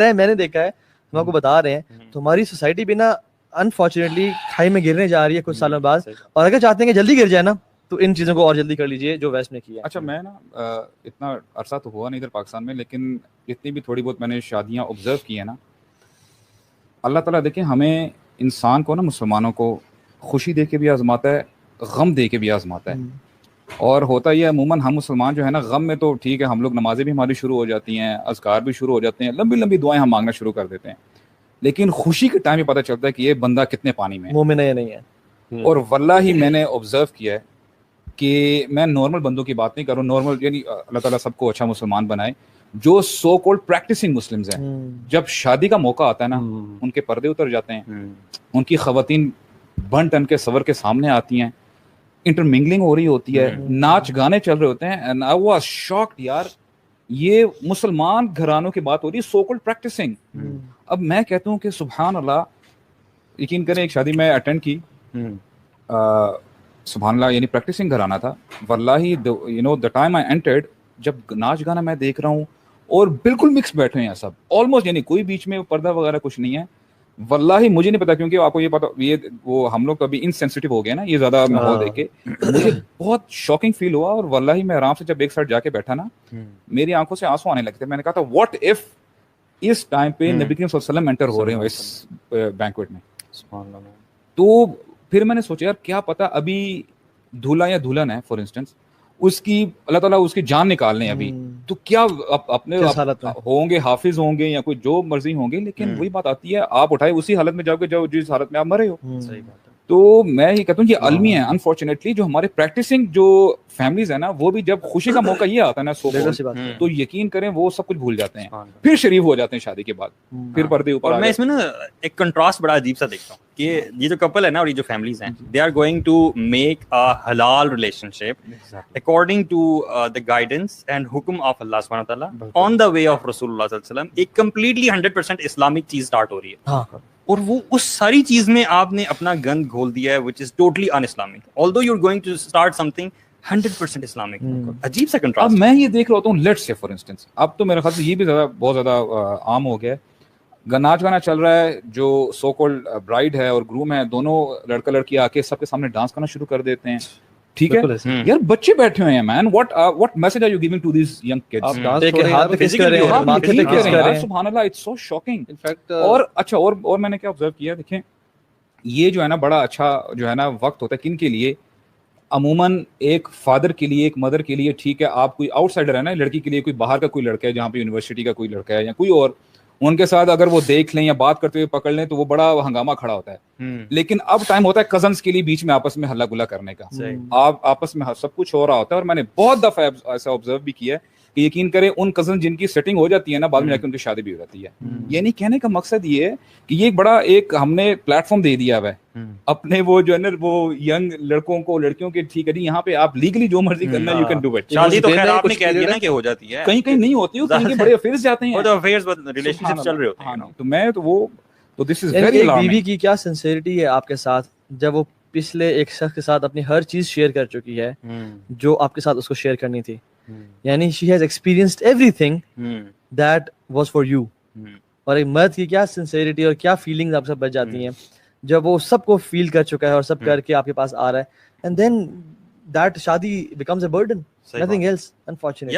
ہے, میں نے دیکھا ہے, ہم آپ کو بتا رہے ہیں, تو ہماری سوسائٹی بھی نا انفارچونیٹلی کھائی میں گرنے جا رہی ہے کچھ سالوں بعد, اور اگر چاہتے ہیں کہ جلدی گر جائے نا تو ان چیزوں کو اور جلدی کر لیجئے جو ویسٹ نے کیا. اچھا میں نا اتنا عرصہ تو ہوا نہیں ادھر پاکستان میں, لیکن اتنی بھی تھوڑی بہت میں نے شادیاں آبزرو کی ہیں نا, اللہ تعالیٰ دیکھیں ہمیں انسان کو نا مسلمانوں کو خوشی دے کے بھی آزماتا ہے, غم دے کے بھی آزماتا ہے. اور ہوتا یہ عموماً ہم مسلمان جو ہے نا غم میں تو ٹھیک ہے ہم لوگ نمازیں بھی ہماری شروع ہو جاتی ہیں, اذکار بھی شروع ہو جاتے ہیں, لمبی لمبی دعائیں ہم مانگنا شروع کر دیتے ہیں, لیکن خوشی کے ٹائم پہ پتہ چلتا ہے کہ یہ بندہ کتنے پانی میں ہے, مومن ہے یا نہیں ہے. اور واللہ ہی میں نے آبزرو کیا ہے کہ میں نارمل بندوں کی بات نہیں کر رہا ہوں, نارمل یعنی اللہ تعالیٰ سب کو اچھا مسلمان بنائے, جو سو کولڈ پریکٹسنگ مسلمز ہیں, جب شادی کا موقع آتا ہے نا ان کے پردے اتر جاتے ہیں, ان کی خواتین بن ٹن کے سور کے سامنے آتی ہیں, انٹرمنگلنگ ہو رہی ہوتی ہے, ناچ گانے چل رہے ہوتے ہیں, اینڈ آئی واز شاکڈ یار یہ مسلمان گھرانوں کی بات ہو رہی ہے, سو کولڈ پریکٹسنگ. اب میں کہتا ہوں کہ سبحان اللہ, یقین کریں ایک شادی میں اٹینڈ کی, سبحان اللہ یعنی پریکٹسنگ گھرانہ تھا, واللہ you know the time I entered, جب ناچ گانا میں دیکھ رہا ہوں اور بالکل مکس بیٹھے ہیں سب آلموسٹ, یعنی کوئی بیچ میں پردہ وغیرہ کچھ نہیں ہے. واللہ مجھے نہیں پتا, کیونکہ آپ کو یہ پتا یہ وہ ہم لوگ تو ابھی انسینسٹیو ہو گئے نا یہ زیادہ ماحول دیکھ کے, مجھے بہت شاکنگ فیل ہوا. اور واللہ میں آرام سے جب ایک سائڈ جا کے بیٹھا نا, میری آنکھوں سے آنسو آنے لگتے. میں نے کہا تھا واٹ اف اس ٹائم پہ نبی کریم صلی اللہ علیہ وسلم انٹر ہو رہے ہوں اس بینکویٹ میں. تو پھر میں نے سوچا یار کیا پتا ابھی دھولا یا دلہن ہے فار انسٹنس, اس کی اللہ تعالیٰ اس کی جان نکال لیں ابھی, تو کیا اپنے ہوں گے حافظ ہوں گے یا کوئی جو مرضی ہوں گے, لیکن وہی بات آتی ہے آپ اٹھائے اسی حالت میں جاؤ گے جو جس حالت میں آپ مرے ہو. تو میں یہ کہتا ہوں یہ المی ہے انفارچونیٹلی, جو ہمارے پریکٹسنگ جو فیملیز ہیں نا وہ بھی جب خوشی کا موقع یہ آتا ہے نا تو یقین کریں وہ سب کچھ بھول جاتے ہیں, پھر شریف ہو جاتے ہیں شادی کے بعد, پھر پردے اوپر. اور میں اس میں نا ایک کنٹراسٹ بڑا عجیب سا دیکھتا ہوں کہ یہ جو کپل ہے نا اور یہ جو فیملیز ہیں, they are going to make a حلال relationship according to the guidance and حکم آف اللہ سبحانہ تعالیٰ آن دا وے آف رسول اللہ صلی اللہ علیہ وسلم. ایک کمپلیٹلی 100% اسلامک چیز اسٹارٹ ہو رہی ہے, اور وہ اس ساری چیز میں آپ نے اپنا گند گھول دیا ہے which is totally un-Islamic, although you're going to start something 100% Islamic. عجیب سا کنٹراسٹ. اب میں یہ دیکھ رہا ہوتا ہوں, لیٹس سے فار انسٹنس, اب تو میرے خیال سے یہ بھی زیادہ بہت زیادہ عام ہو گیا ہے, ناچ گانا چل رہا ہے, جو سو کالڈ برائڈ ہے اور گروم ہے دونوں لڑکا لڑکی آ کے سب کے سامنے ڈانس کرنا شروع کر دیتے ہیں, ٹھیک ہے یار بچے بیٹھے ہوئے ہیں مین, what message are you giving to these young kids? سبحان اللہ, it's so shocking. اور اچھا اور میں نے کیا آبزرو کیا, دیکھیں یہ جو ہے نا بڑا اچھا جو ہے نا وقت ہوتا ہے کن کے لیے, عموماً ایک فادر کے لیے, ایک مدر کے لیے, ٹھیک ہے آپ کوئی آؤٹ سائڈر ہے نا, لڑکی کے لیے کوئی باہر کا کوئی لڑکا ہے جہاں پہ یونیورسٹی کا کوئی لڑکا ہے یا کوئی اور, ان کے ساتھ اگر وہ دیکھ لیں یا بات کرتے ہوئے پکڑ لیں تو وہ بڑا ہنگامہ کھڑا ہوتا ہے. لیکن اب ٹائم ہوتا ہے کزنس کے لیے بیچ میں آپس میں ہلا گلا کرنے کا, آپ آپس میں سب کچھ ہو رہا ہوتا ہے. اور میں نے بہت دفعہ ایسا آبزرو بھی کیا ہے کہ یقین کریں ان کزن جن کی سیٹنگ ہو جاتی ہے نا بعد میں جا کے ان کی شادی بھی ہو جاتی ہے. یعنی کہنے کا مقصد یہ ہے کہ یہ بڑا ایک ہم نے پلیٹ فارم دے دیا ہے اپنے وہ جو ہے نا وہ ینگ لڑکوں کو لڑکیوں کے, ٹھیک ہے جی یہاں پہ آپ لیگلی جو مرضی کرنا یو کین ڈو اٹ. شادی تو خیر آپ نے کہہ دیا نا کہ ہو جاتی ہے, کہیں کہیں نہیں ہوتی, کہیں کے بڑے افیئرز جاتے ہیں, وہ تو افیئرز ریلیشن شپ چل رہے ہوتے ہیں. تو میں تو وہ تو دس از ویری الارمنگ. بیوی کی کیا سنسیئرٹی ہے آپ کے ساتھ جب وہ پچھلے ایک شخص کے ساتھ اپنی ہر چیز شیئر کر چکی ہے جو آپ کے ساتھ اس کو شیئر کرنی تھی, یعنی she has experienced every thing that was for you. اور ایک مرد کی کیا سنسیئرٹی اور کیا فیلنگز آپ سے بچ جاتی ہیں جب وہ سب کو فیل کر چکا ہے اور سب کر کے آپ کے پاس آ رہا ہے, اینڈ دین دیٹ شادی becomes a burden, nothing else, unfortunately.